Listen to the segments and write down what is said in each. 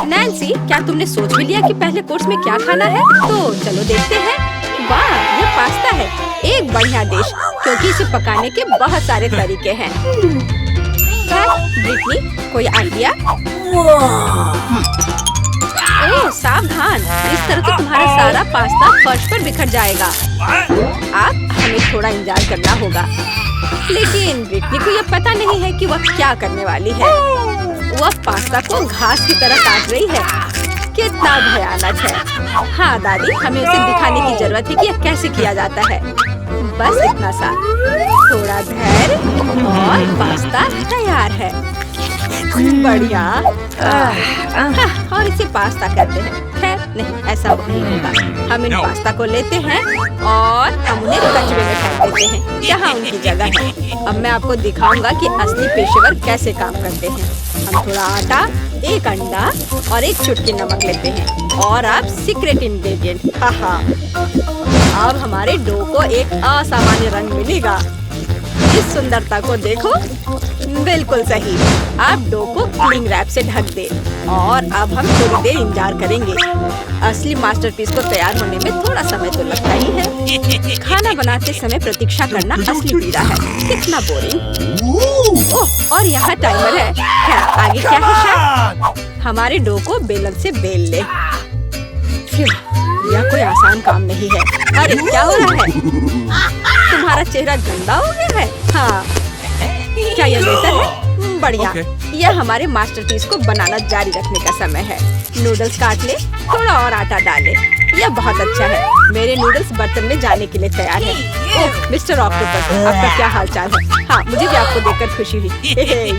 Nancy, क्या तुमने सोच भी लिया कि पहले कोर्स में क्या खाना है? तो चलो देखते हैं। वाह, ये पास्ता है, एक बढ़िया डिश, क्योंकि इसे पकाने के बहुत सारे तरीके हैं। ब्रिटनी, कोई आइडिया? ओह, सावधान, इस तरह तो तुम्हारा सारा पास्ता फर्श पर बिखर जाएगा। अब हमें थोड़ा इंतजार करना होगा। लेकिन ब्रिटनी को यह पता नहीं है कि वह क्या करने वाली है। वह पास्ता को घास की तरह काट रही है। कितना भयानक है। हाँ दादी, हमें उसे दिखाने की जरूरत है कि यह कैसे किया जाता है। बस इतना सा, थोड़ा धैर्य और पास्ता तैयार है। बढ़िया। हाँ, और इसे पास्ता कहते हैं। खैर नहीं, ऐसा नहीं होगा। हम इन पास्ता को लेते हैं और हम उन्हें कचरे में फेंक देते हैं, जहाँ उनकी जगह है। अब मैं आपको दिखाऊंगा कि असली पेशेवर कैसे काम करते हैं। हम थोड़ा आटा, एक अंडा और एक चुटकी नमक लेते हैं। और अब सीक्रेट इंग्रेडिएंट, अब हमारे डो को एक असामान्य रंग मिलेगा। इस सुंदरता को देखो, बिल्कुल सही। आप डो को क्लिंग रैप से ढक दे और अब हम थोड़ी देर इंतजार करेंगे। असली मास्टरपीस को तैयार होने में थोड़ा समय तो लगता ही है। खाना बनाते समय प्रतीक्षा करना असली पीड़ा है। कितना बोरिंग। ओह, और यहाँ टाइमर है। क्या आगे क्या है? शायद हमारे डो को बेलन से बेल ले। यह कोई आसान काम नहीं है। अरे क्या हो रहा है? तुम्हारा चेहरा गंदा हो गया है। हाँ, क्या यह बेहतर है? बढ़िया। यह हमारे मास्टरपीस को बनाना जारी रखने का समय है। नूडल्स काट ले, थोड़ा और आटा डाले। यह बहुत अच्छा है। मेरे नूडल्स बर्तन में जाने के लिए तैयार है। ओह, मिस्टर ऑक्टोपस, आपका क्या हालचाल है? हाँ, मुझे भी आपको देखकर खुशी हुई।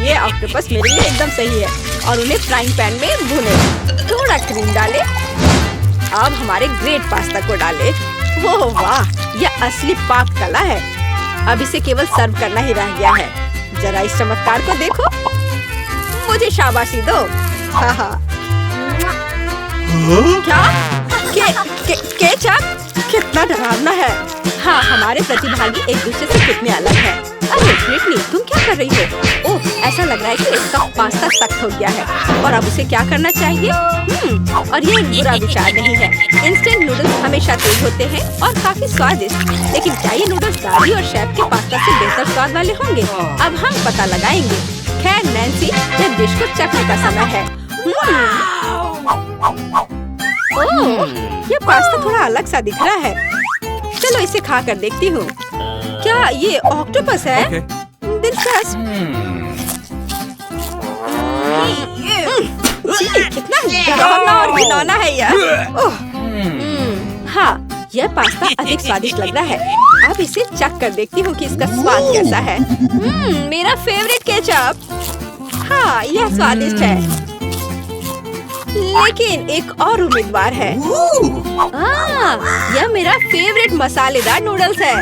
ये ऑक्टोपस मेरे लिए एकदम सही है। और उन्हें फ्राइंग पैन में भूने। थोड़ा क्रीम डाले। अब हमारे ग्रेट पास्ता को डाले। ओह वाह, यह असली पाक कला है। अब इसे केवल सर्व करना ही रह गया है। जरा इस चमत्कार को देखो। मुझे शाबाशी दो। हाँ। क्या? केचप? कितना डरावना है। हाँ, हमारे प्रतिभागी एक दूसरे से कितने अलग हैं। अरे ब्रिटनी, तुम क्या कर रही हो? ओह, ऐसा लग रहा है कि इसका पास्ता सख्त हो गया है और अब उसे क्या करना चाहिए? और ये एक बुरा विचार नहीं है। इंस्टेंट नूडल्स हमेशा तेज होते हैं और काफी स्वादिष्ट। लेकिन क्या ये नूडल्स दादी और शेफ के पास्ता से बेहतर स्वाद वाले होंगे? अब हम पता लगाएंगे। खैर नैन्सी, यह डिश को चखने का समय है। ओह, ये पास्ता थोड़ा अलग सा दिख रहा है। चलो इसे खा कर देखती हूँ। क्या ये ऑक्टोपस है? दिलचस्प। कितना डरावना और घिनौना है यह। ओह, हाँ, यह पास्ता अधिक स्वादिष्ट लग रहा है। अब इसे चख कर देखती हूँ कि इसका स्वाद कैसा है। मेरा फेवरेट केचप। हाँ, यह स्वादिष्ट है। लेकिन एक और उम्मीदवार है। यह मेरा फेवरेट मसालेदार नूडल्स है।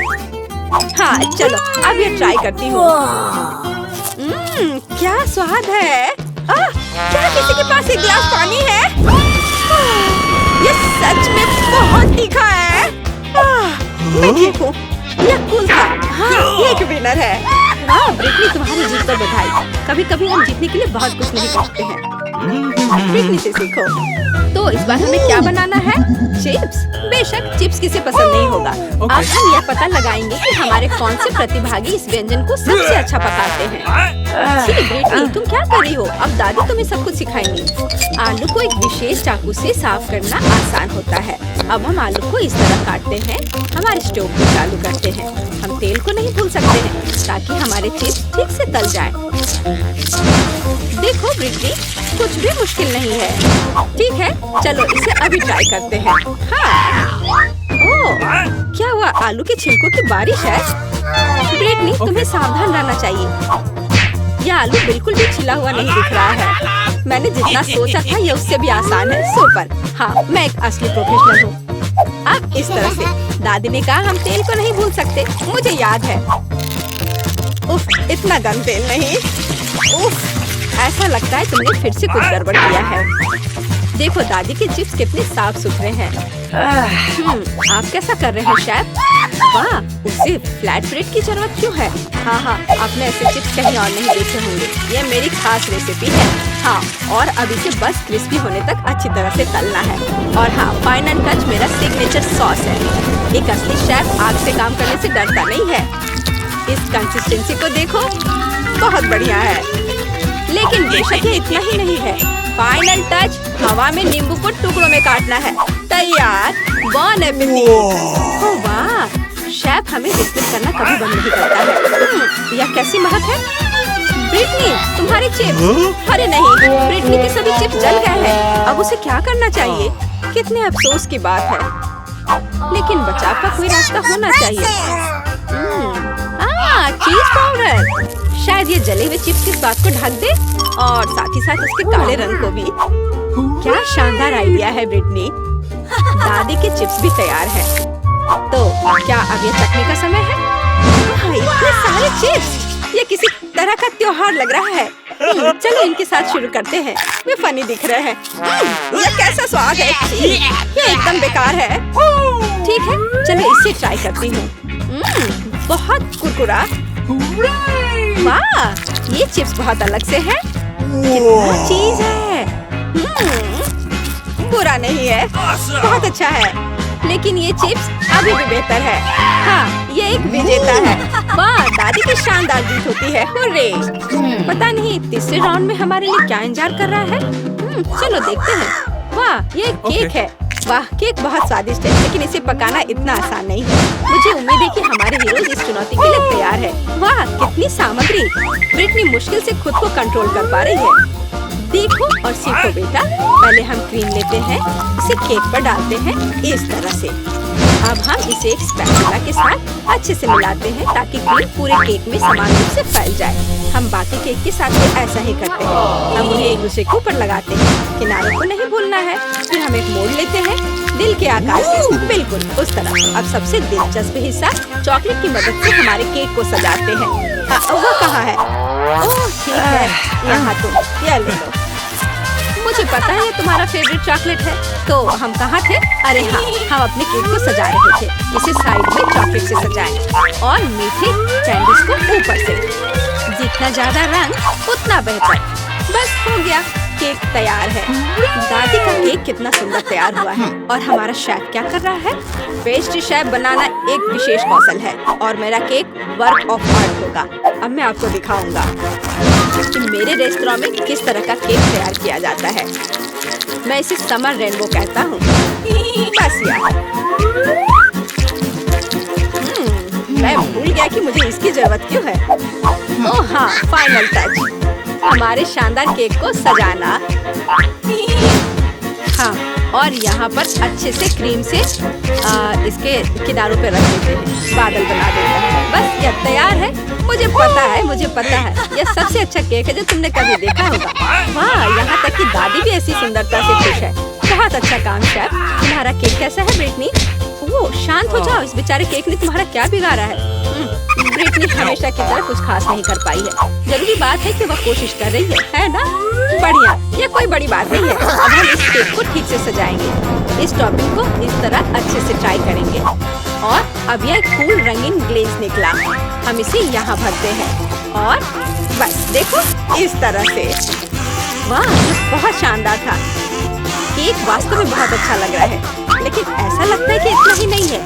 हाँ, चलो अब ये ट्राई करती हूँ। क्या स्वाद है। क्या किसी के पास एक गिलास पानी है? ये सच में बहुत तीखा है। मैं ठीक हूँ। यह कूल था। हाँ, ये एक विनर है। हाँ ब्रिटनी, तुम्हारी जीत पर बधाई। कभी कभी हम जीतने के लिए बहुत कुछ नहीं कर सकते हैं। ब्रिटनी से सीखो। तो इस बार हमें क्या बनाना है? चिप्स। बेशक, चिप्स किसे पसंद नहीं होगा। आज हम यह पता लगाएंगे कि हमारे कौन से प्रतिभागी इस व्यंजन को सबसे अच्छा पकाते हैं। ब्रिटनी, तुम क्या कर रही हो? अब दादी तुम्हें सब कुछ सिखाएंगी। आलू को एक विशेष चाकू से साफ करना आसान होता है। अब हम आलू को इस तरह काटते हैं। हमारे स्टोव को चालू करते हैं। हम तेल को नहीं भूल सकते हैं ताकि हमारे चिप्स ठीक से तल जाए। देखो ब्रिटनी, कुछ भी मुश्किल नहीं है। ठीक है, चलो इसे अभी ट्राई करते हैं। हाँ। ओह, क्या हुआ? आलू के छिलकों की बारिश है। ब्रिटनी, तुम्हें सावधान रहना चाहिए। यह आलू बिल्कुल भी छिला हुआ नहीं दिख रहा है। मैंने जितना सोचा था यह उससे भी आसान है। सुपर। हाँ, मैं एक असली प्रोफेशनल हूँ। अब इस तरह से दादी ने कहा हम तेल को नहीं भूल सकते। मुझे याद है। उफ, इतना गर्म तेल नहीं। उफ, ऐसा लगता है तुमने फिर से कुछ गड़बड़ किया है। देखो दादी के चिप्स कितने साफ सुथरे हैं। आप कैसा कर रहे हैं शेफ? वाह, उसे फ्लैट ब्रेड की जरूरत क्यों है? हाँ, आपने ऐसे चिप्स कहीं और नहीं देखे होंगे। ये मेरी खास रेसिपी है। हाँ, और अब इसे बस क्रिस्पी होने तक अच्छी तरह से तलना है। और हाँ, फाइनल टच मेरा सिग्नेचर सॉस है। एक असली शेफ आग से काम करने से डरता नहीं है। इस कंसिस्टेंसी को देखो, बहुत बढ़िया है। लेकिन बेशक ये इतना ही नहीं है। फाइनल टच, हवा में नींबू को टुकड़ों में काटना है। तैयार, बॉन एपिटी। ओह वाह, शेफ हमें बिस्किट करना कभी बंद नहीं करता है। यह कैसी महक है? ब्रिटनी, तुम्हारे चिप्स। अरे नहीं, ब्रिटनी के सभी चिप्स जल गए हैं। अब उसे क्या करना चाहिए? कितने अफसोस की बात है। लेकिन बचाव का कोई रास्ता होना चाहिए। चीज पाउडर। शायद ये जले हुए चिप्स के स्वाद को ढक दे और साथ ही साथ उसके काले रंग को भी। क्या शानदार आइडिया है ब्रिटनी। दादी के चिप्स भी तैयार हैं। तो क्या अब ये चखने का समय है? इतने सारे चिप्स, ये किसी तरह का त्योहार लग रहा है। चलो इनके साथ शुरू करते हैं। वे फनी दिख रहे हैं। ये कैसा स्वाद है? ये एकदम बेकार है। ठीक है, चलो इसे ट्राई करती हूँ। बहुत कुरकुरा। वाह, ये चिप्स बहुत अलग से है। कितना चीज है। बुरा नहीं है, बहुत अच्छा है। लेकिन ये चिप्स अभी भी बेहतर है। हाँ, ये एक विजेता है। वाह, दादी की शानदार जीत होती है। हुर्रे। पता नहीं तीसरे राउंड में हमारे लिए क्या इंतजार कर रहा है। चलो देखते हैं। वाह, ये एक केक है। वाह, केक बहुत स्वादिष्ट है, लेकिन इसे पकाना इतना आसान नहीं है। मुझे उम्मीद है कि हमारे हीरोज इस चुनौती के लिए तैयार है। वाह, कितनी सामग्री। ब्रिटनी मुश्किल से खुद को कंट्रोल कर पा रही है। देखो और सीखो बेटा। पहले हम क्रीम लेते हैं, इसे केक पर डालते हैं इस तरह से। अब हम इसे एक स्पैचुला के साथ अच्छे से मिलाते हैं ताकि क्रीम पूरे केक में समान रूप से फैल जाए। हम बाकी केक के साथ भी ऐसा ही करते हैं। हम उन्हें एक दूसरे के ऊपर लगाते हैं। किनारों को नहीं भूलना है। फिर हम एक मोड़ लेते हैं दिल के आकार से, बिल्कुल उस तरह। अब सबसे दिलचस्प हिस्सा, चॉकलेट की मदद से हमारे केक को सजाते हैं। वो कहाँ है? ओह ठीक है, यहाँ तुम ये ले लो। मुझे पता है ये तुम्हारा फेवरेट चॉकलेट है। तो हम कहाँ थे? अरे हाँ, हम अपने केक को सजा रहे थे। इसे साइड में चॉकलेट से सजाएं और मीठे कैंडीज को ऊपर से। जितना ज्यादा रंग उतना बेहतर। बस हो गया, केक तैयार है। दादी का केक कितना सुंदर तैयार हुआ है। और हमारा शेफ क्या कर रहा है? पेस्ट्री शेफ बनाना एक विशेष कौशल है और मेरा केक वर्क ऑफ आर्ट होगा। अब मैं आपको दिखाऊंगा कि मेरे रेस्टोरेंट में किस तरह का केक तैयार किया जाता है। मैं इसे समर रेनबो कहता हूँ। बस यार, मैं भूल गया कि मुझे इसकी जरूरत क्यों है। ओह हाँ, फाइनल टच, हमारे शानदार केक को सजाना। हाँ, और यहाँ पर अच्छे से क्रीम से इसके किनारों पे रख देते हैं, बादल बना देते हैं। बस यह तैयार है। मुझे पता है यह सबसे अच्छा केक है जो तुमने कभी देखा होगा। वाह, यहाँ तक कि दादी भी ऐसी सुंदरता से खुश है। बहुत अच्छा काम शेफ। तुम्हारा केक कैसा है ब्रिटनी? ओह शांत हो जाओ, इस बेचारे केक ने तुम्हारा क्या बिगाड़ा है? ब्रिटनी हमेशा की तरह कुछ खास नहीं कर पाई है। जरूरी बात है कि वह कोशिश कर रही है ना? बढ़िया, यह कोई बड़ी बात नहीं है। अब हम इस केक को ठीक से सजाएंगे। इस टॉपिंग को इस तरह अच्छे से ट्राई करेंगे। और अब यह कूल रंगीन ग्लेज निकला। हम इसे यहाँ भरते हैं और बस देखो इस तरह से। वाह, ये बहुत शानदार था। केक वास्तव में बहुत अच्छा लग रहा है, लेकिन ऐसा लगता है कि इतना ही नहीं है।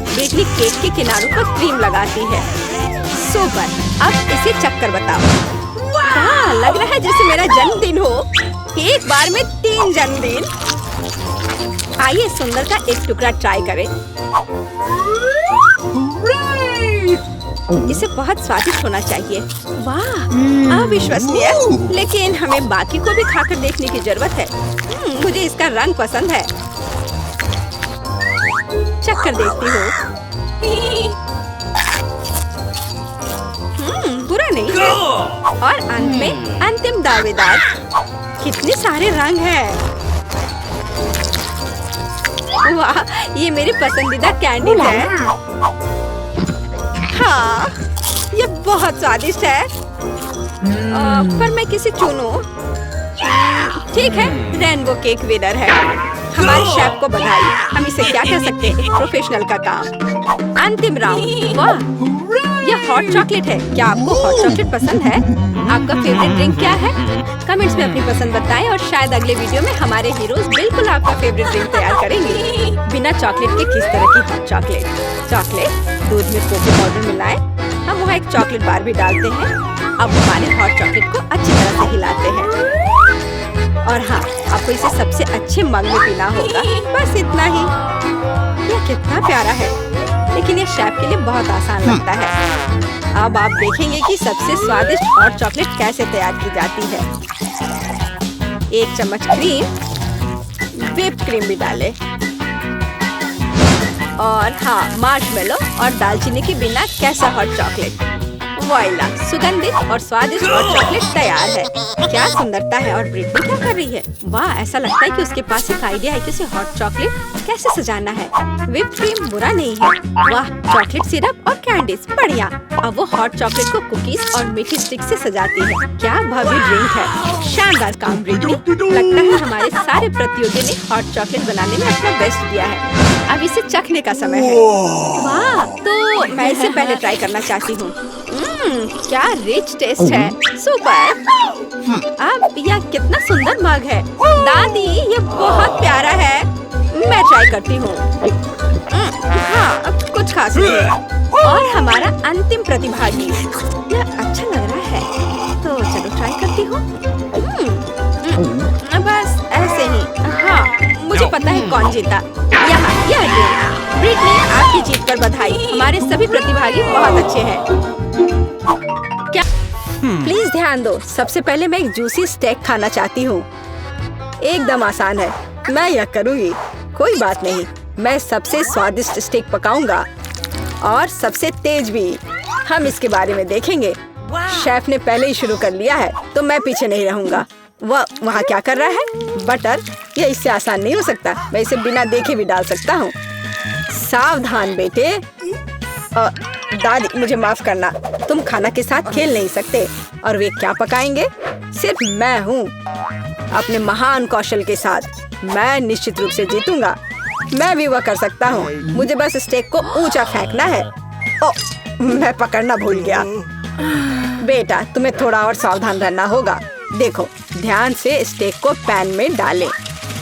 ब्रिटनी केक के किनारों पर क्रीम लगाती है। सुपर, अब इसे चक्कर बताओ। वाह, लग रहा है जैसे मेरा जन्मदिन हो। एक बार में 3 जन्मदिन। आइए सुंदर का एक टुकड़ा ट्राई करें। इसे बहुत स्वादिष्ट होना चाहिए। वाह, अविश्वसनीय। लेकिन हमें बाकी को भी खाकर देखने की जरूरत है। मुझे इसका रंग पसंद है। चक्कर देखती हूँ। बुरा नहीं है। और अंत में अंतिम दावेदार। कितने सारे रंग हैं। वाह, ये मेरी पसंदीदा कैंडी है। हाँ, ये बहुत स्वादिष्ट है। पर मैं किसे चुनूं? ठीक है, रेनबो केक विनर है। हमारे शेफ को बधाई। हम इसे क्या कह सकते हैं, एक प्रोफेशनल का काम। अंतिम राउंड। वाह, यह हॉट चॉकलेट है। क्या आपको हॉट चॉकलेट पसंद है? आपका फेवरेट ड्रिंक क्या है? कमेंट्स में अपनी पसंद बताएं और शायद अगले वीडियो में हमारे हीरोज बिल्कुल आपका फेवरेट ड्रिंक तैयार करेंगे। बिना चॉकलेट के किस तरह की हॉट चॉकलेट? चॉकलेट दूध में कोको पाउडर मिलाएं। हम वहाँ एक चॉकलेट बार भी डालते हैं। अब हमारे हॉट चॉकलेट को अच्छी तरह से हिलाते हैं। और हाँ, आपको इसे सबसे अच्छे मग में पीना होगा। बस इतना ही। यह कितना प्यारा है, लेकिन ये शेफ के लिए बहुत आसान लगता है। अब आप देखेंगे कि सबसे स्वादिष्ट हॉट चॉकलेट कैसे तैयार की जाती है। 1 चम्मच क्रीम, व्हिप क्रीम भी डालें। और हाँ, मार्शमेलो और दालचीनी के बिना कैसा हॉट चॉकलेट। वॉइला, सुगंधित और स्वादिष्ट हॉट चॉकलेट तैयार है। क्या सुंदरता है। और ब्रिटनी क्या कर रही है? वाह, ऐसा लगता है कि उसके पास एक आइडिया है कि उसे हॉट चॉकलेट कैसे सजाना है। व्हिप क्रीम बुरा नहीं है। वाह, चॉकलेट सिरप और कैंडीज बढ़िया। अब वो हॉट चॉकलेट को कुकीज और मीठी स्टिक से सजाती है। क्या भव्य ड्रिंक है। शानदार काम ब्रिटनी। लगता है हमारे सारे प्रतियोगियों ने हॉट चॉकलेट बनाने में अपना बेस्ट दिया है। अब इसे चखने का समय है। वाह, तो मैं इसे पहले ट्राई करना चाहती हूँ। क्या रिच टेस्ट है। सुपर। अब यह कितना सुंदर मग है। दादी, ये बहुत प्यारा है। मैं ट्राई करती हूँ। हाँ, अब कुछ खास नहीं है। और हमारा अंतिम प्रतिभागी। यह अच्छा लग रहा है, तो चलो ट्राई करती हूँ। बस ऐसे ही। हाँ, मुझे पता है कौन जीता। यहाँ यह ब्रिटनी, आपकी जीत पर बधाई। हमारे सभी प्रतिभागी बहुत अच्छे हैं। क्या प्लीज ध्यान दो। सबसे पहले मैं एक जूसी स्टेक खाना चाहती हूँ। एकदम आसान है, मैं यह करूँगी। कोई बात नहीं, मैं सबसे स्वादिष्ट स्टेक पकाऊंगा और सबसे तेज भी। हम इसके बारे में देखेंगे। शेफ ने पहले ही शुरू कर लिया है, तो मैं पीछे नहीं रहूंगा। वह वहाँ क्या कर रहा है? बटर। यह इससे आसान नहीं हो सकता। मैं इसे बिना देखे भी डाल सकता हूँ। सावधान बेटे। दादी, मुझे माफ करना। तुम खाना के साथ खेल नहीं सकते। और वे क्या पकाएंगे? सिर्फ मैं हूँ, अपने महान कौशल के साथ। मैं निश्चित रूप से जीतूंगा। मैं भी वह कर सकता हूँ। मुझे बस स्टेक को ऊंचा फेंकना है। ओह, मैं पकड़ना भूल गया। बेटा, तुम्हें थोड़ा और सावधान रहना होगा। देखो, ध्यान से स्टेक को पैन में डालें।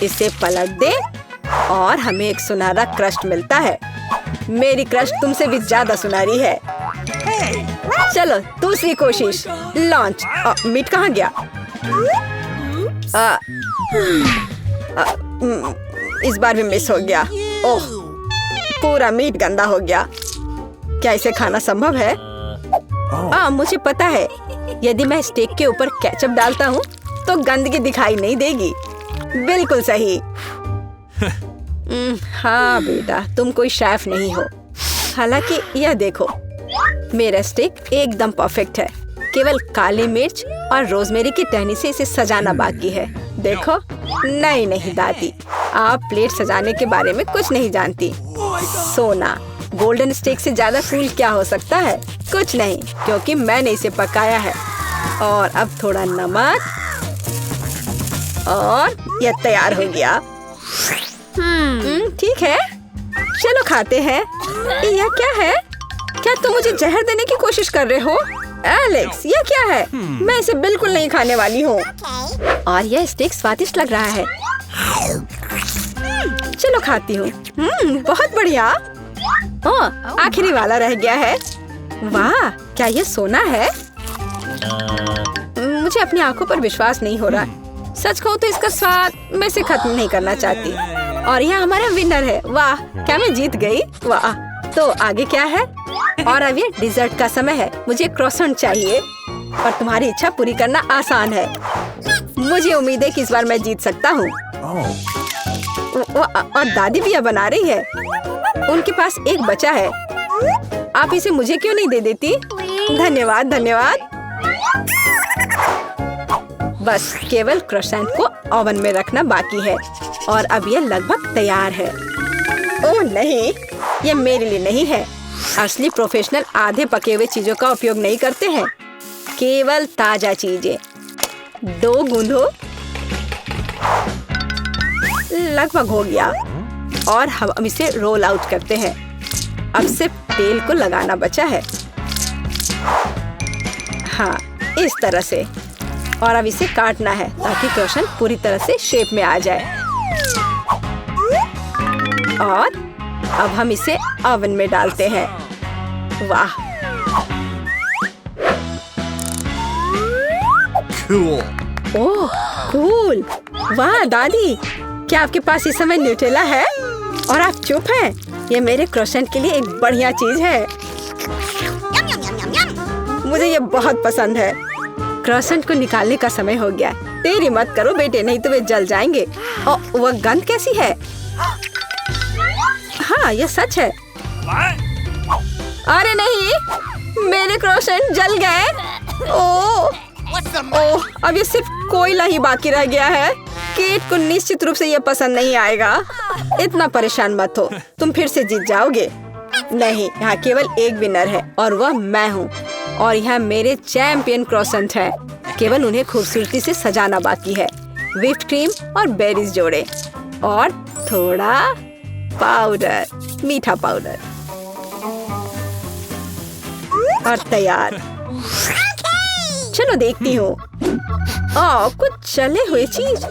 इसे पलट दें और हमें एक सुनहरा क्रस्ट मिलता है। मेरी क्रस्ट तुमसे भी ज्यादा सुनहरी है। चलो, दूसरी कोशिश। लॉन्च। मीट कहाँ गया? इस बार भी मिस हो गया। ओह, पूरा मीट गंदा हो गया। क्या इसे खाना संभव है? मुझे पता है। यदि मैं स्टेक के ऊपर केचप डालता हूँ तो गंदगी दिखाई नहीं देगी। बिल्कुल सही। हाँ बेटा, तुम कोई शेफ नहीं हो। हालांकि यह देखो, मेरा स्टेक एकदम परफेक्ट है। केवल काली मिर्च और रोजमेरी की टहनी से इसे सजाना बाकी है। देखो। नहीं दादी, आप प्लेट सजाने के बारे में कुछ नहीं जानती। सोना, गोल्डन स्टेक से ज्यादा फूल क्या हो सकता है? कुछ नहीं, क्योंकि मैंने इसे पकाया है। और अब थोड़ा नमक और यह तैयार हो गया। ठीक है, चलो खाते हैं। यह क्या है? क्या तुम मुझे जहर देने की कोशिश कर रहे हो? एलेक्स, यह क्या है? मैं इसे बिल्कुल नहीं खाने वाली हूँ। और यह स्टेक स्वादिष्ट लग रहा है। चलो खाती हूँ। बहुत बढ़िया। आखिरी वाला रह गया है। वाह, क्या यह सोना है? मुझे अपनी आंखों पर विश्वास नहीं हो रहा। सच कहूँ तो इसका स्वाद मैं इसे खत्म नहीं करना चाहती। और यह हमारा विनर है। वाह, क्या मैं जीत गई? वाह। तो आगे क्या है? और अब ये डिजर्ट का समय है। मुझे क्रोसेंट चाहिए और तुम्हारी इच्छा पूरी करना आसान है। मुझे उम्मीद है कि इस बार मैं जीत सकता हूँ। और दादी भी यह बना रही है। उनके पास एक बचा है। आप इसे मुझे क्यों नहीं दे देती? धन्यवाद धन्यवाद। बस केवल क्रोसेंट को ओवन में रखना बाकी है और अब यह लगभग तैयार है। ओह नहीं, यह मेरे लिए नहीं है। असली प्रोफेशनल आधे पके हुए चीजों का उपयोग नहीं करते हैं, केवल ताजा चीजें। डो गूंदो लगभग हो गया और हम इसे रोल आउट करते हैं। अब सिर्फ तेल को लगाना बचा है। हाँ, इस तरह से। और अब इसे काटना है ताकि क्रोशन पूरी तरह से शेप में आ जाए। और अब हम इसे ओवन में डालते हैं। वाह, ओह कूल। वाह दादी, क्या आपके पास इस समय न्यूटेला है? और आप चुप हैं? ये मेरे क्रोसेंट के लिए एक बढ़िया चीज है। मुझे ये बहुत पसंद है। क्रोसेंट को निकालने का समय हो गया। देरी मत करो बेटे, नहीं तो वे जल जाएंगे। और वह गंध कैसी है? हाँ, ये सच है। अरे नहीं, मेरे क्रोसेंट जल गए। ओह, अब ये सिर्फ कोयला ही बाकी रह गया है। केट को निश्चित रूप से ये पसंद नहीं आएगा। इतना परेशान मत हो, तुम फिर से जीत जाओगे। नहीं, यहाँ केवल एक विनर है और वह मैं हूँ। और यहाँ मेरे चैंपियन क्रोसेंट हैं। केवल उन्हें खूबसूरती से सजाना बाकी है। व्हिप्ड क्रीम और बेरीज जोड़े और थोड़ा पाउडर, मीठा पाउडर, और तैयार। चलो देखती हूँ। ओह, कुछ चले हुए चीज।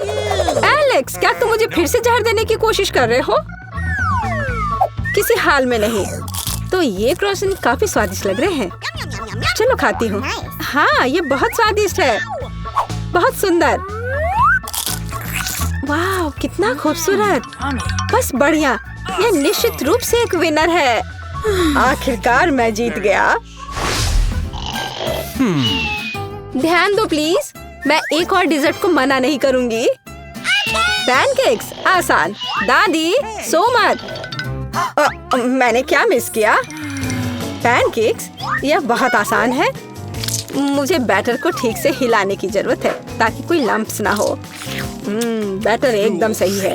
एलेक्स, क्या तुम मुझे फिर से जहर देने की कोशिश कर रहे हो? किसी हाल में नहीं। तो ये क्रोसेंट काफी स्वादिष्ट लग रहे हैं। चलो खाती हूँ। हाँ, ये बहुत स्वादिष्ट है, बहुत सुंदर। वाह, कितना खूबसूरत। बस बढ़िया, यह निश्चित रूप से एक विनर है। आखिरकार मैं जीत गया। ध्यान दो प्लीज, मैं एक और डिजर्ट को मना नहीं करूंगी। पैनकेक्स आसान। दादी, सो मत। मैंने क्या मिस किया? पैनकेक्स, यह बहुत आसान है। मुझे बैटर को ठीक से हिलाने की जरूरत है ताकि कोई लम्प्स ना हो। बैटर एकदम सही है।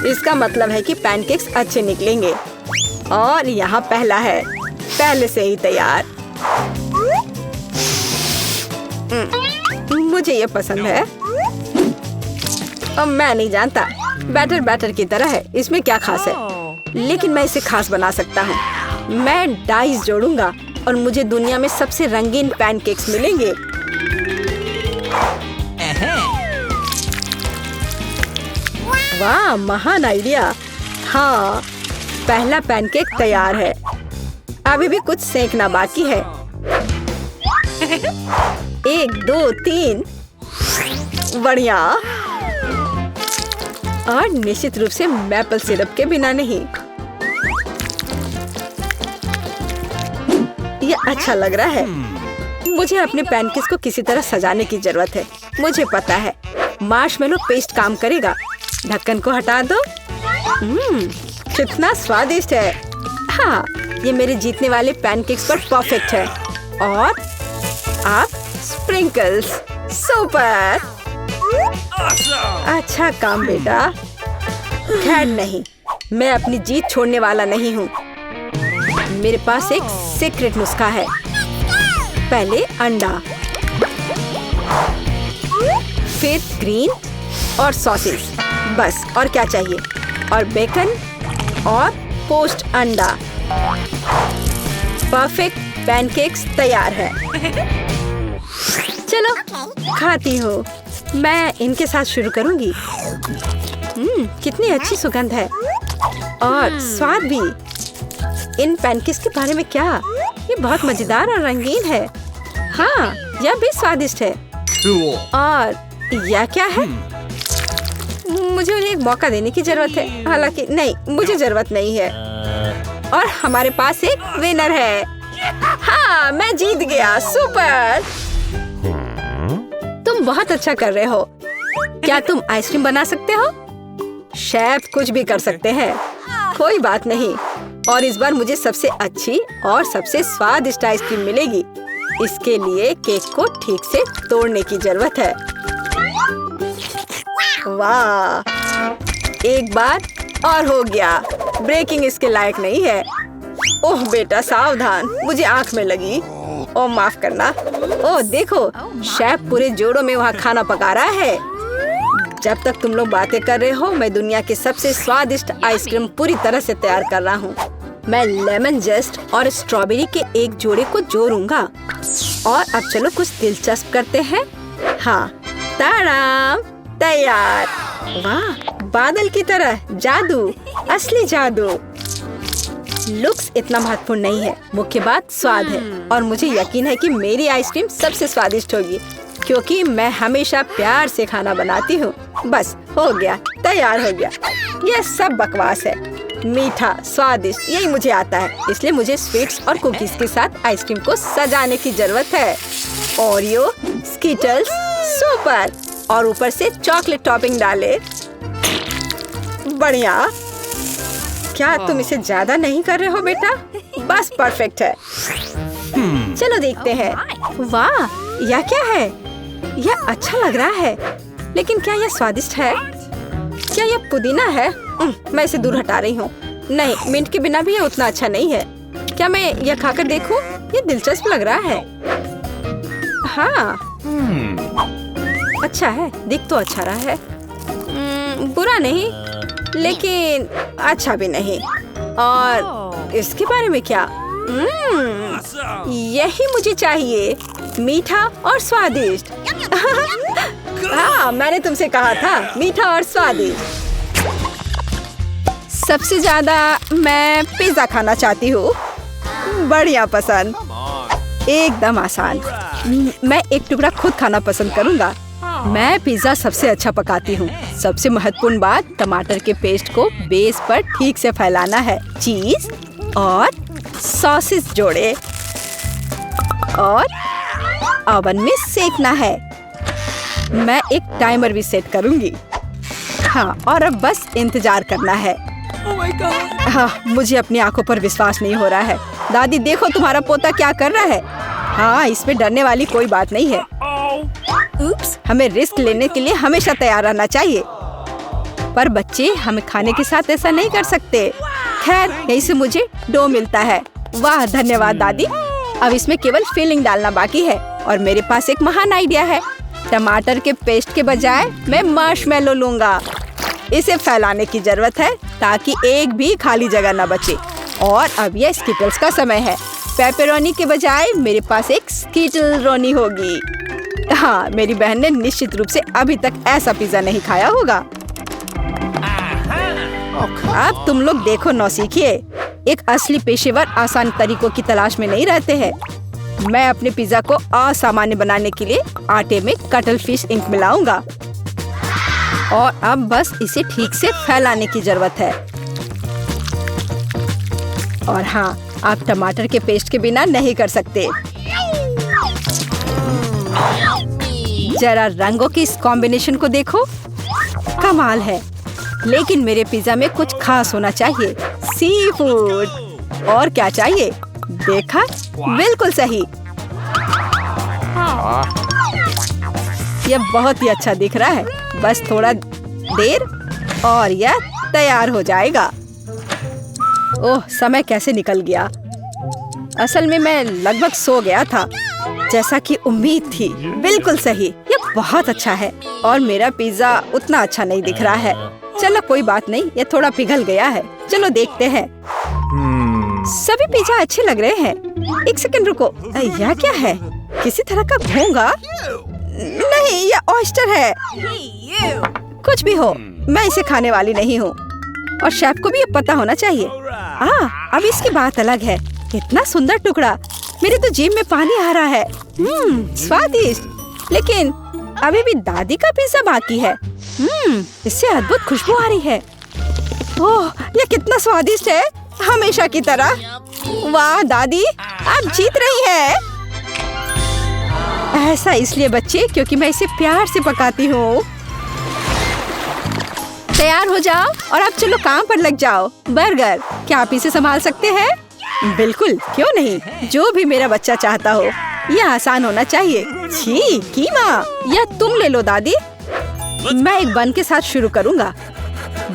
इसका मतलब है कि पैनकेक्स अच्छे निकलेंगे। और यहाँ पहला है, पहले से ही तैयार। मुझे ये पसंद है। अब मैं नहीं जानता, बैटर बैटर की तरह है, इसमें क्या खास है। लेकिन मैं इसे खास बना सकता हूँ। मैं डाइस जोड़ूंगा और मुझे दुनिया में सबसे रंगीन पैनकेक्स मिलेंगे। वाह, महान आइडिया। हाँ, पहला पैनकेक तैयार है। अभी भी कुछ सेंकना बाकी है। 1 2 3, बढ़िया। और निश्चित रूप से मैपल सिरप के बिना नहीं। ये अच्छा लग रहा है। मुझे अपने पैनकेक्स को किसी तरह सजाने की जरूरत है। मुझे पता है, मार्शमेलो पेस्ट काम करेगा। ढक्कन को हटा दो। कितना स्वादिष्ट है। हाँ, ये मेरे जीतने वाले पैनकेक्स पर परफेक्ट है। और आप स्प्रिंकल्स, सुपर। अच्छा काम बेटा। खैर नहीं, मैं अपनी जीत छोड़ने वाला नहीं हूँ। मेरे पास एक सीक्रेट नुस्खा है। पहले अंडा, फिर ग्रीन और सॉसेज, बस। और क्या चाहिए? और बेकन और पोस्ट अंडा। परफेक्ट पैनकेक्स तैयार है। चलो खाती हूँ। मैं इनके साथ शुरू करूंगी। कितनी अच्छी सुगंध है और स्वाद भी। इन पैनकेक्स के बारे में क्या? ये बहुत मजेदार और रंगीन है। हाँ, यह भी स्वादिष्ट है। और यह क्या है? मुझे उन्हें एक मौका देने की जरूरत है। हालांकि नहीं, मुझे जरूरत नहीं है। और हमारे पास एक विनर है। हाँ, मैं जीत गया। सुपर। तुम बहुत अच्छा कर रहे हो। क्या तुम आइसक्रीम बना सकते हो? शेफ कुछ भी कर सकते हैं। कोई बात नहीं। और इस बार मुझे सबसे अच्छी और सबसे स्वादिष्ट आइसक्रीम मिलेगी। इसके लिए केक को ठीक से तोड़ने की जरूरत है। वाह, एक बार और हो गया। ब्रेकिंग इसके लायक नहीं है। ओह बेटा सावधान, मुझे आंख में लगी। ओह माफ करना। ओह देखो, शेफ पूरे जोड़ों में वहाँ खाना पका रहा है। जब तक तुम लोग बातें कर रहे हो, मैं दुनिया के सबसे स्वादिष्ट आइसक्रीम पूरी तरह से तैयार कर रहा हूँ। मैं लेमन जेस्ट और स्ट्रॉबेरी के एक जोड़े को जोड़ूंगा। और अब चलो कुछ दिलचस्प करते हैं। हाँ, ताराम, तैयार। वाह, बादल की तरह जादू, असली जादू। लुक्स इतना महत्वपूर्ण नहीं है, मुख्य बात स्वाद है। और मुझे यकीन है कि मेरी आइसक्रीम सबसे स्वादिष्ट होगी, क्योंकि मैं हमेशा प्यार से खाना बनाती हूँ। बस हो गया, तैयार हो गया। यह सब बकवास है। मीठा, स्वादिष्ट, यही मुझे आता है। इसलिए मुझे स्वीट्स और कुकीज के साथ आइसक्रीम को सजाने की जरूरत है। ओरियो, स्कीटल्स, सुपर, और ऊपर से चॉकलेट टॉपिंग डाले। बढ़िया। क्या तुम इसे ज्यादा नहीं कर रहे हो बेटा? बस परफेक्ट है। चलो देखते हैं। वाह, यह क्या है? यह अच्छा लग रहा है, लेकिन क्या यह स्वादिष्ट है? क्या यह पुदीना है? मैं इसे दूर हटा रही हूँ। नहीं, मिंट के बिना भी यह उतना अच्छा नहीं है। क्या मैं यह खाकर देखूं? यह दिलचस्प लग रहा है। हाँ, अच्छा है, दिख तो अच्छा रहा है। बुरा नहीं, लेकिन अच्छा भी नहीं। और इसके बारे में क्या? यही मुझे चाहिए, मीठा और स्वादिष्ट। हाँ, मैंने तुमसे कहा था, मीठा और स्वादिष्ट। सबसे ज्यादा मैं पिज्जा खाना चाहती हूँ। बढ़िया पसंद, एकदम आसान। मैं एक टुकड़ा खुद खाना पसंद करूँगा। मैं पिज्जा सबसे अच्छा पकाती हूँ। सबसे महत्वपूर्ण बात, टमाटर के पेस्ट को बेस पर ठीक से फैलाना है। चीज और सॉसेस जोड़े और ओवन में सेकना है। मैं एक टाइमर भी सेट करूँगी। हाँ, और अब बस इंतजार करना है। हाँ, मुझे अपनी आंखों पर विश्वास नहीं हो रहा है। दादी देखो, तुम्हारा पोता क्या कर रहा है। हाँ, इसमें डरने वाली कोई बात नहीं है। उप्स, हमें रिस्क लेने के लिए हमेशा तैयार रहना चाहिए। पर बच्चे, हमें खाने के साथ ऐसा नहीं कर सकते। खैर, यहीं से मुझे डो मिलता है। वाह, धन्यवाद दादी। अब इसमें केवल फिलिंग डालना बाकी है और मेरे पास एक महान आइडिया है। टमाटर के पेस्ट के बजाय मैं मार्शमेलो लूंगा। इसे फैलाने की जरूरत है ताकि एक भी खाली जगह न बचे। और अब यह स्कीटल्स का समय है। पेपरोनी के बजाय मेरे पास एक स्कीटल रोनी होगी। हाँ, मेरी बहन ने निश्चित रूप से अभी तक ऐसा पिज्जा नहीं खाया होगा। अब तुम लोग देखो, नौसीखिए। एक असली पेशेवर आसान तरीकों की तलाश में नहीं रहते हैं। मैं अपने पिज्जा को असामान्य बनाने के लिए आटे में कटल फिश इंक मिलाऊंगा। और अब बस इसे ठीक से फैलाने की जरूरत है। और हाँ, आप टमाटर के पेस्ट के बिना नहीं कर सकते। जरा रंगों की इस कॉम्बिनेशन को देखो, कमाल है। लेकिन मेरे पिज्जा में कुछ खास होना चाहिए। Sea food. और क्या चाहिए? देखा, बिल्कुल सही। यह बहुत ही अच्छा दिख रहा है। बस थोड़ा देर और यह तैयार हो जाएगा। ओह, समय कैसे निकल गया। असल में मैं लगभग सो गया था, जैसा कि उम्मीद थी। बिल्कुल सही, यह बहुत अच्छा है। और मेरा पिज्जा उतना अच्छा नहीं दिख रहा है। चलो कोई बात नहीं, यह थोड़ा पिघल गया है। चलो देखते हैं। सभी पिज्जा अच्छे लग रहे हैं। एक सेकंड रुको, यह क्या है? किसी तरह का घोंगा? नहीं, यह ऑयस्टर है। कुछ भी हो, मैं इसे खाने वाली नहीं हूँ। और शेफ को भी ये पता होना चाहिए। अब इसकी बात अलग है। इतना सुंदर टुकड़ा, मेरे तो जीभ में पानी आ रहा है। स्वादिष्ट। लेकिन अभी भी दादी का पिज्जा बाकी है। इससे अद्भुत खुशबू आ रही है। ओह, यह कितना स्वादिष्ट है, हमेशा की तरह। वाह दादी, आप जीत रही हैं। ऐसा इसलिए बच्चे, क्योंकि मैं इसे प्यार से पकाती हूँ। तैयार हो जाओ और अब चलो काम पर लग जाओ। बर्गर, क्या आप इसे संभाल सकते हैं? बिल्कुल, क्यों नहीं। जो भी मेरा बच्चा चाहता हो। यह आसान होना चाहिए। छी, कीमा। यह तुम ले लो दादी। मैं एक बन के साथ शुरू करूँगा।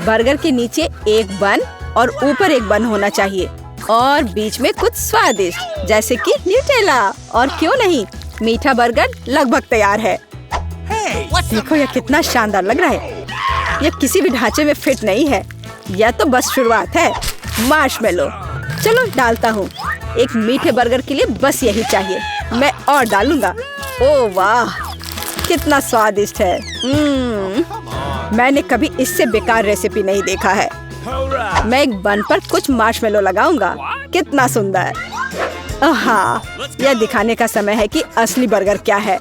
बर्गर के नीचे एक बन और ऊपर एक बन होना चाहिए। और बीच में कुछ स्वादिष्ट, जैसे कि न्यूटेला। और क्यों नहीं, मीठा बर्गर लगभग तैयार है। देखो, यह कितना शानदार लग रहा है। ये किसी भी ढांचे में फिट नहीं है। यह तो बस शुरुआत है। मार्शमेलो, चलो डालता हूँ। एक मीठे बर्गर के लिए बस यही चाहिए। मैं और डालूंगा। ओह वाह, कितना स्वादिष्ट है। मैंने कभी इससे बेकार रेसिपी नहीं देखा है। मैं एक बन पर कुछ मार्शमेलो लगाऊंगा। कितना सुंदर। हाँ, यह दिखाने का समय है कि असली बर्गर क्या है।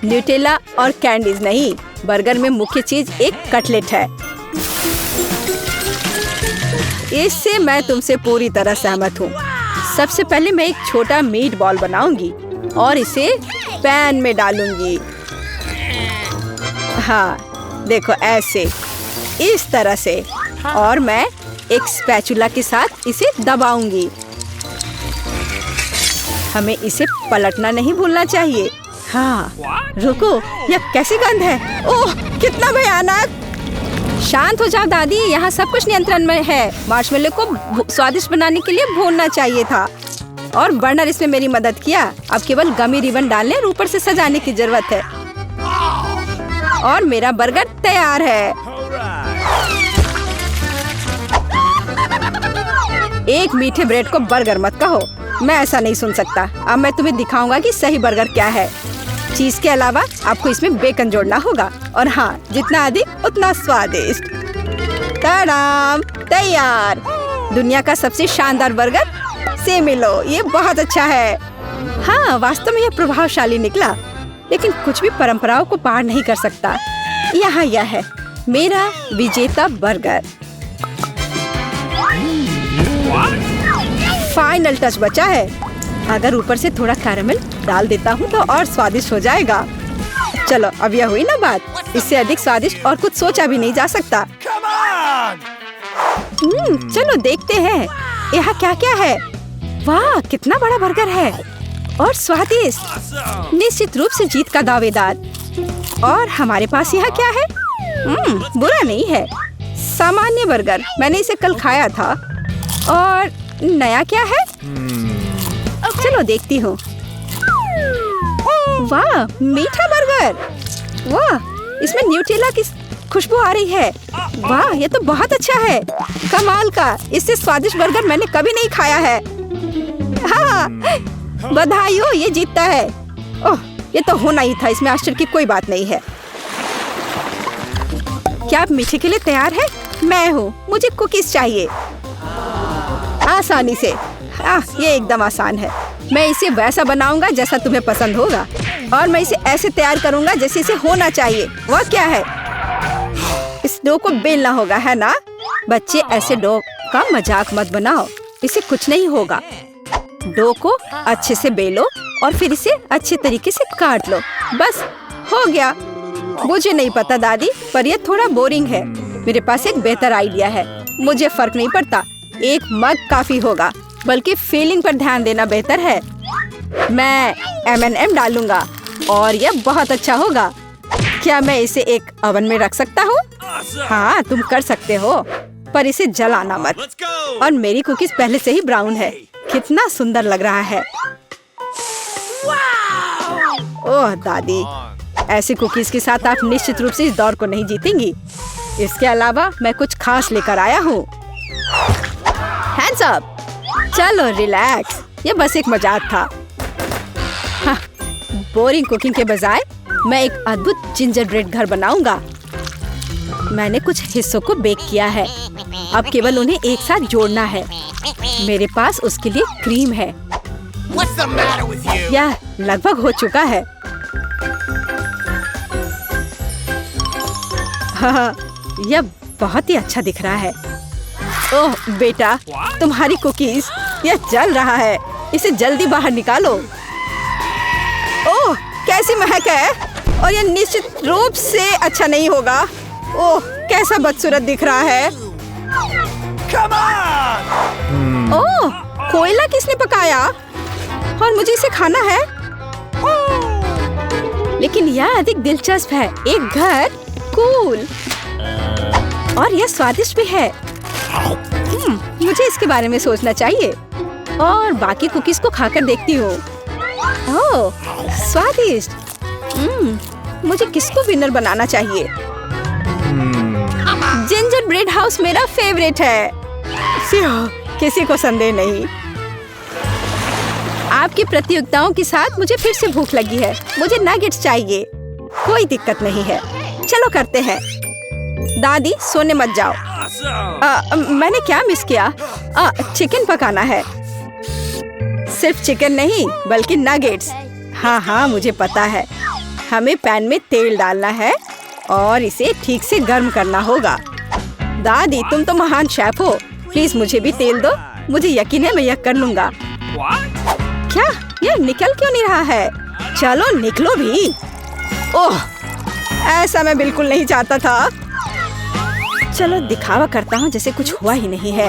न्यूटेला और कैंडीज नहीं, बर्गर में मुख्य चीज एक कटलेट है। इससे मैं तुमसे पूरी तरह सहमत हूँ। सबसे पहले मैं एक छोटा मीट बॉल बनाऊंगी और इसे पैन में डालूंगी। हाँ, देखो ऐसे, इस तरह से। और मैं एक स्पैचुला के साथ इसे दबाऊंगी। हमें इसे पलटना नहीं भूलना चाहिए। हाँ, रुको, यह कैसी गंध है? ओह, कितना भयानक। शांत हो जाओ दादी, यहाँ सब कुछ नियंत्रण में है। मार्शमेलो को स्वादिष्ट बनाने के लिए भूनना चाहिए था और बर्नर इसमें मेरी मदद किया। अब केवल गमी रिबन डालने और ऊपर से सजाने की जरूरत है और मेरा बर्गर तैयार है। एक मीठे ब्रेड को बर्गर मत कहो, मैं ऐसा नहीं सुन सकता। अब मैं तुम्हें दिखाऊंगा कि सही बर्गर क्या है। चीज के अलावा आपको इसमें बेकन जोड़ना होगा और हाँ, जितना अधिक उतना स्वादिष्ट। तड़ाम, तैयार। दुनिया का सबसे शानदार बर्गर से मिलो। ये बहुत अच्छा है। हाँ, वास्तव में यह प्रभावशाली निकला, लेकिन कुछ भी परंपराओं को पार नहीं कर सकता। यहाँ यह है मेरा विजेता बर्गर। फाइनल टच बचा है। अगर ऊपर से थोड़ा कैरेमल डाल देता हूँ तो और स्वादिष्ट हो जाएगा। चलो, अब यह हुई ना बात। इससे अधिक स्वादिष्ट और कुछ सोचा भी नहीं जा सकता। चलो देखते हैं यहाँ क्या क्या है। वाह, कितना बड़ा बर्गर है और स्वादिष्ट। निश्चित रूप से जीत का दावेदार। और हमारे पास यहाँ क्या है? बुरा नहीं है, सामान्य बर्गर। मैंने इसे कल खाया था। और नया क्या है? चलो देखती हूँ। वाह, मीठा बर्गर। वाह, इसमें न्यूटेला की खुशबू आ रही है। वाह, ये तो बहुत अच्छा है। कमाल का, इससे स्वादिष्ट बर्गर मैंने कभी नहीं खाया है। हाँ, बधाई हो, ये जीतता है। ओह, ये तो होना ही था। इसमें आश्चर्य की कोई बात नहीं है। क्या आप मीठे के लिए तैयार हैं? मैं हूँ। मुझे कुकीज चाहिए। आसानी से। ये एकदम आसान है। मैं इसे वैसा बनाऊंगा जैसा तुम्हें पसंद होगा और मैं इसे ऐसे तैयार करूंगा जैसे इसे होना चाहिए। वह क्या है? इस डो को बेलना होगा, है ना? बच्चे, ऐसे डो का मजाक मत बनाओ। इसे कुछ नहीं होगा। डो को अच्छे से बेलो और फिर इसे अच्छे तरीके से काट लो। बस हो गया। मुझे नहीं पता दादी, पर यह थोड़ा बोरिंग है। मेरे पास एक बेहतर आइडिया है। मुझे फर्क नहीं पड़ता, एक मग काफी होगा। बल्कि फीलिंग पर ध्यान देना बेहतर है। मैं M&M डालूंगा और यह बहुत अच्छा होगा। क्या मैं इसे एक ओवन में रख सकता हूँ? हाँ, तुम कर सकते हो, पर इसे जलाना मत। और मेरी कुकीज पहले से ही ब्राउन है। कितना सुंदर लग रहा है। ओह दादी, ऐसी कुकीज के साथ आप निश्चित रूप से इस दौर को नहीं जीतेंगी। इसके अलावा मैं कुछ खास लेकर आया हूँ। Hands up. चलो रिलैक्स, ये बस एक मजाक था। हाँ, बोरिंग कुकिंग के बजाय मैं एक अद्भुत जिंजर ब्रेड घर बनाऊंगा। मैंने कुछ हिस्सों को बेक किया है। अब केवल उन्हें एक साथ जोड़ना है। मेरे पास उसके लिए क्रीम है। यह लगभग हो चुका है। हाँ, यह बहुत ही अच्छा दिख रहा है। ओह बेटा, तुम्हारी कुकीज, यह जल रहा है। इसे जल्दी बाहर निकालो। ओह, कैसी महक है और यह निश्चित रूप से अच्छा नहीं होगा। ओह, कैसा बदसूरत दिख रहा है। ओह, कोयला किसने पकाया और मुझे इसे खाना है? लेकिन यह अधिक दिलचस्प है। एक घर, कूल, और यह स्वादिष्ट भी है। मुझे इसके बारे में सोचना चाहिए और बाकी कुकीज को खाकर देखती हूँ। ओह, स्वादिष्ट। मुझे किसको विनर बनाना चाहिए? ब्रेड हाउस मेरा फेवरेट है। किसी को संदेह नहीं। आपकी प्रतियोगिताओं के साथ मुझे फिर से भूख लगी है। मुझे नगेट्स चाहिए। कोई दिक्कत नहीं है, चलो करते हैं। दादी सोने मत जाओ। मैंने क्या मिस किया? चिकन पकाना है। सिर्फ चिकन नहीं बल्कि नगेट्स। हाँ मुझे पता है। हमें पैन में तेल डालना है और इसे ठीक से गर्म करना होगा। दादी तुम तो महान शेफ हो, प्लीज मुझे भी तेल दो। मुझे यकीन है मैं यह कर लूंगा। क्या यह निकल क्यों नहीं रहा है? चलो निकलो भी। ओह, ऐसा मैं बिल्कुल नहीं चाहता था। चलो दिखावा करता हूँ जैसे कुछ हुआ ही नहीं है।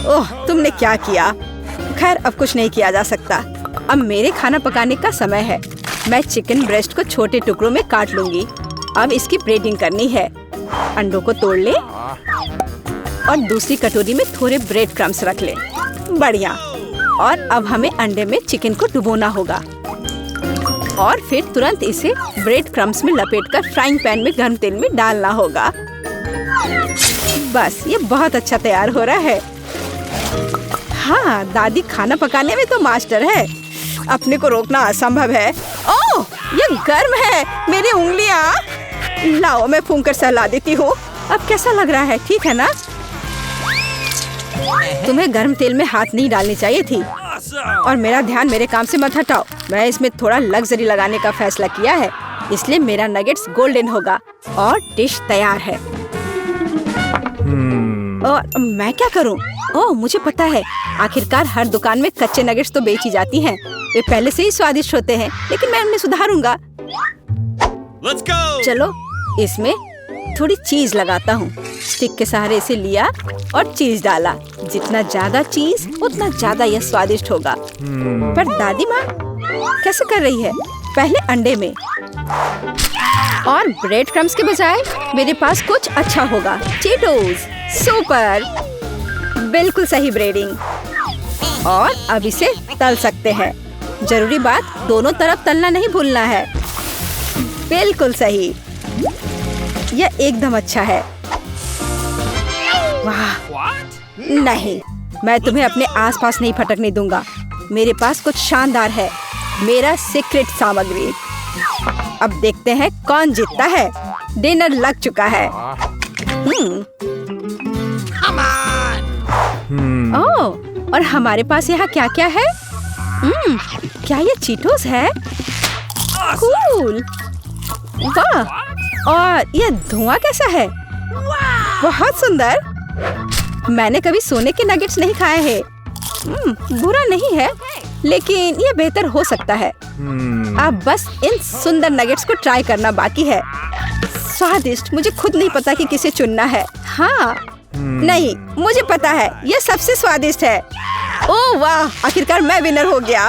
ओह, तुमने क्या किया? खैर अब कुछ नहीं किया जा सकता। अब मेरे खाना पकाने का समय है। मैं चिकन ब्रेस्ट को छोटे टुकड़ों में काट लूंगी। अब इसकी ब्रेडिंग करनी है। अंडों को तोड़ ले और दूसरी कटोरी में थोड़े ब्रेड क्रम्स रख ले। बढ़िया। और अब हमें अंडे में चिकन को डुबोना होगा और फिर तुरंत इसे ब्रेड क्रम्स में लपेटकर फ्राइंग पैन में गर्म तेल में डालना होगा। बस ये बहुत अच्छा तैयार हो रहा है। हाँ, दादी खाना पकाने में तो मास्टर है। अपने को रोकना असंभव है। ओह, ये गर्म है। मेरी उंगलियां। लाओ मैं फूंक कर सहला देती हूँ। अब कैसा लग रहा है? ठीक है ना? तुम्हें गर्म तेल में हाथ नहीं डालनी चाहिए थी। और मेरा ध्यान मेरे काम से मत हटाओ। मैं इसमें थोड़ा लग्जरी लगाने का फैसला किया है, इसलिए मेरा नगेट्स गोल्डन होगा और डिश तैयार है। और मैं क्या करूं? ओह, मुझे पता है। आखिरकार हर दुकान में कच्चे नगेट्स तो बेची जाती हैं। वे पहले से ही स्वादिष्ट होते हैं, लेकिन मैं उन्हें सुधारूंगा। Let's go! चलो इसमें थोड़ी चीज लगाता हूँ। स्टिक के सहारे इसे लिया और चीज डाला। जितना ज्यादा चीज उतना ज्यादा यह स्वादिष्ट होगा। पर दादी माँ कैसे कर रही है? पहले अंडे में और ब्रेड क्रम्स के बजाय मेरे पास कुछ अच्छा होगा। चीटोस। सुपर, बिल्कुल सही ब्रेडिंग। और अब इसे तल सकते हैं। जरूरी बात, दोनों तरफ तलना नहीं भूलना है। बिल्कुल सही, यह एकदम अच्छा है। वाह, नहीं, मैं तुम्हें अपने आसपास नहीं फटकने दूंगा। मेरे पास कुछ शानदार है, मेरा सीक्रेट सामग्री। अब देखते हैं कौन जीतता है। डिनर लग चुका है। ओह, और हमारे पास यहाँ क्या क्या है? क्या ये चीटोस है? कूल। वाह, और ये धुआं कैसा है? बहुत सुंदर। मैंने कभी सोने के नगेट्स नहीं खाए हैं। बुरा नहीं है, लेकिन ये बेहतर हो सकता है। अब बस इन सुंदर नगेट्स को ट्राई करना बाकी है। स्वादिष्ट। मुझे खुद नहीं पता कि किसे चुनना है। हाँ, नहीं, मुझे पता है, ये सबसे स्वादिष्ट है। ओह वाह, आखिरकार मैं विनर हो गया।